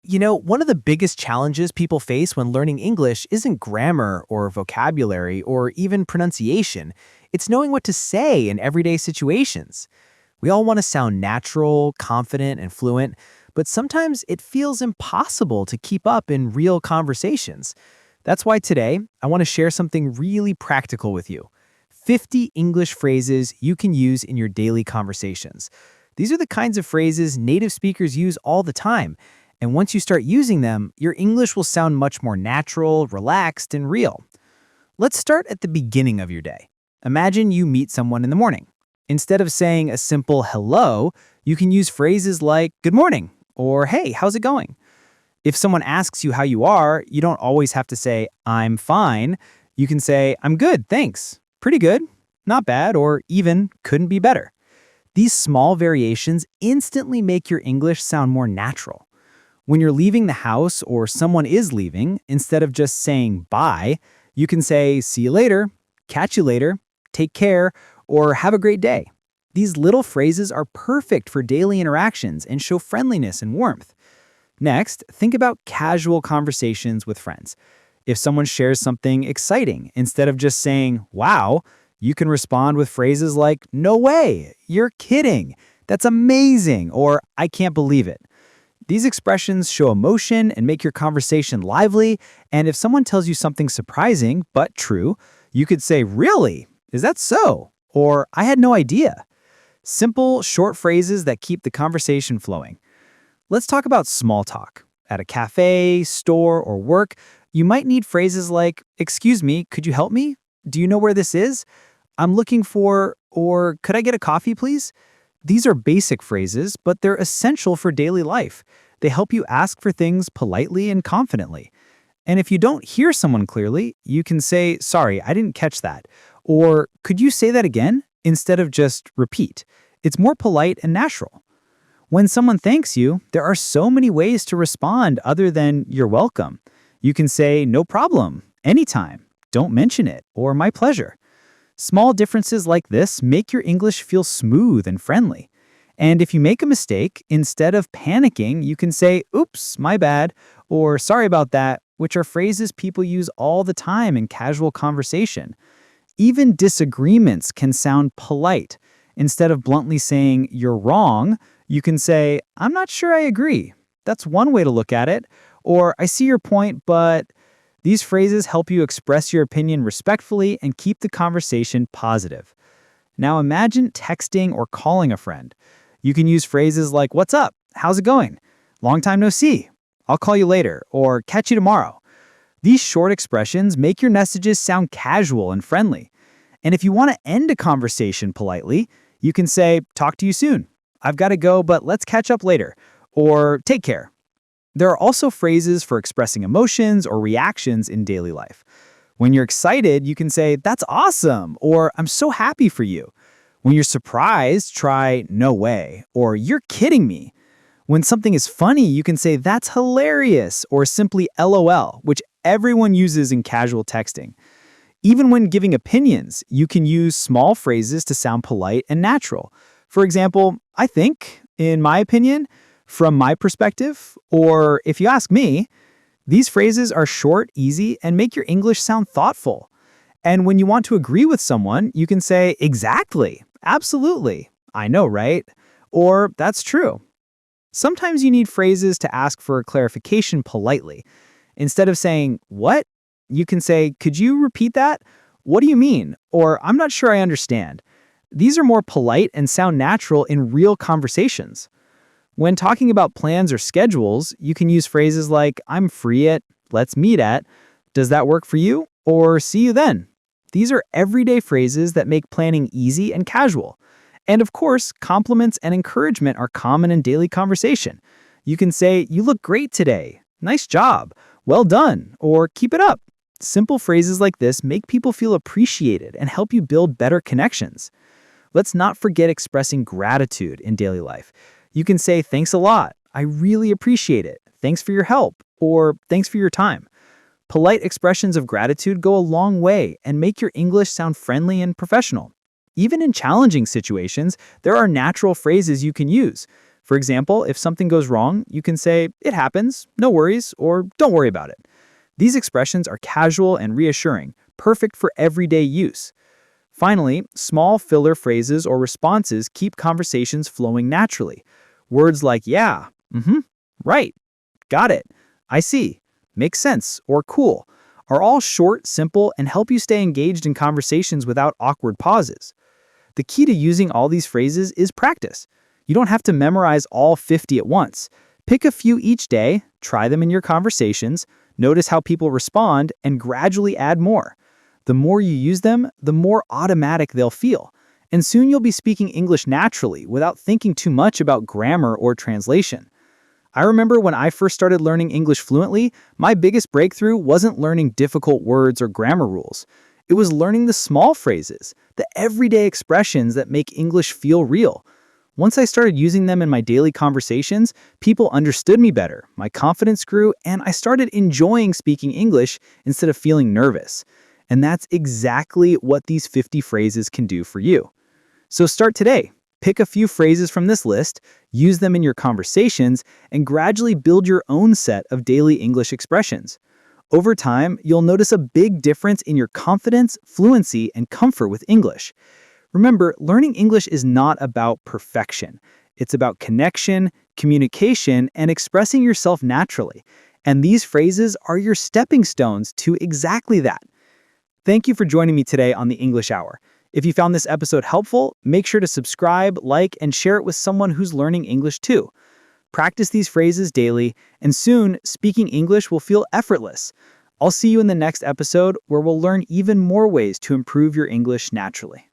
One of the biggest challenges people face when learning English isn't grammar or vocabulary or even pronunciation. It's knowing what to say in everyday situations. We all want to sound natural, confident, and fluent, but sometimes it feels impossible to keep up in real conversations. That's why today, I want to share something really practical with you. 50 English phrases you can use in your daily conversations. These are the kinds of phrases native speakers use all the time. And once you start using them, your English will sound much more natural, relaxed, and real. Let's start at the beginning of your day. Imagine you meet someone in the morning. Instead of saying a simple hello, you can use phrases like good morning or hey, how's it going? If someone asks you how you are, you don't always have to say I'm fine. You can say I'm good, thanks. Pretty good, not bad, or even couldn't be better. These small variations instantly make your English sound more natural. When you're leaving the house or someone is leaving, instead of just saying bye, you can say see you later, catch you later, take care, or have a great day. These little phrases are perfect for daily interactions and show friendliness and warmth. Next, think about casual conversations with friends. If someone shares something exciting, instead of just saying wow, you can respond with phrases like no way, you're kidding, that's amazing, or I can't believe it. These expressions show emotion and make your conversation lively, and if someone tells you something surprising but true, you could say, really? Is that so? Or I had no idea. Simple, short phrases that keep the conversation flowing. Let's talk about small talk. At a cafe, store, or work, you might need phrases like, excuse me, could you help me? Do you know where this is? I'm looking for, or could I get a coffee, please? These are basic phrases, but they're essential for daily life. They help you ask for things politely and confidently. And if you don't hear someone clearly, you can say, sorry, I didn't catch that. Or could you say that again? Instead of just repeat. It's more polite and natural. When someone thanks you, there are so many ways to respond other than you're welcome. You can say, no problem, anytime, don't mention it, or my pleasure. Small differences like this make your English feel smooth and friendly. And if you make a mistake, instead of panicking, you can say, oops, my bad, or sorry about that, which are phrases people use all the time in casual conversation. Even disagreements can sound polite. Instead of bluntly saying, you're wrong, you can say, I'm not sure I agree. That's one way to look at it. Or I see your point, but... These phrases help you express your opinion respectfully and keep the conversation positive. Now imagine texting or calling a friend. You can use phrases like, what's up? How's it going? Long time no see. I'll call you later, or catch you tomorrow. These short expressions make your messages sound casual and friendly. And if you want to end a conversation politely, you can say, talk to you soon. I've got to go, but let's catch up later. Or take care. There are also phrases for expressing emotions or reactions in daily life. When you're excited, you can say, that's awesome, or I'm so happy for you. When you're surprised, try no way, or you're kidding me. When something is funny, you can say, that's hilarious, or simply LOL, which everyone uses in casual texting. Even when giving opinions, you can use small phrases to sound polite and natural. For example, I think, in my opinion, from my perspective, or if you ask me, these phrases are short, easy, and make your English sound thoughtful. And when you want to agree with someone, you can say, exactly, absolutely, I know, right? Or that's true. Sometimes you need phrases to ask for clarification politely. Instead of saying, what? You can say, could you repeat that? What do you mean? Or I'm not sure I understand. These are more polite and sound natural in real conversations. When talking about plans or schedules, you can use phrases like, I'm free at, let's meet at, does that work for you? Or see you then. These are everyday phrases that make planning easy and casual. And of course, compliments and encouragement are common in daily conversation. You can say, you look great today, nice job, well done, or keep it up. Simple phrases like this make people feel appreciated and help you build better connections. Let's not forget expressing gratitude in daily life. You can say, thanks a lot. I really appreciate it. Thanks for your help. Or thanks for your time. Polite expressions of gratitude go a long way and make your English sound friendly and professional. Even in challenging situations, there are natural phrases you can use. For example, if something goes wrong, you can say, "It happens, no worries," or "Don't worry about it." These expressions are casual and reassuring, perfect for everyday use. Finally, small filler phrases or responses keep conversations flowing naturally. Words like yeah, right, got it, I see, makes sense, or cool are all short, simple, and help you stay engaged in conversations without awkward pauses. The key to using all these phrases is practice. You don't have to memorize all 50 at once. Pick a few each day, try them in your conversations, notice how people respond, and gradually add more. The more you use them, the more automatic they'll feel. And soon you'll be speaking English naturally without thinking too much about grammar or translation. I remember when I first started learning English fluently, my biggest breakthrough wasn't learning difficult words or grammar rules. It was learning the small phrases, the everyday expressions that make English feel real. Once I started using them in my daily conversations, people understood me better, my confidence grew, and I started enjoying speaking English instead of feeling nervous. And that's exactly what these 50 phrases can do for you. So start today. Pick a few phrases from this list, use them in your conversations, and gradually build your own set of daily English expressions. Over time, you'll notice a big difference in your confidence, fluency, and comfort with English. Remember, learning English is not about perfection. It's about connection, communication, and expressing yourself naturally. And these phrases are your stepping stones to exactly that. Thank you for joining me today on the English Hour. If you found this episode helpful, make sure to subscribe, like, and share it with someone who's learning English too. Practice these phrases daily, and soon, speaking English will feel effortless. I'll see you in the next episode where we'll learn even more ways to improve your English naturally.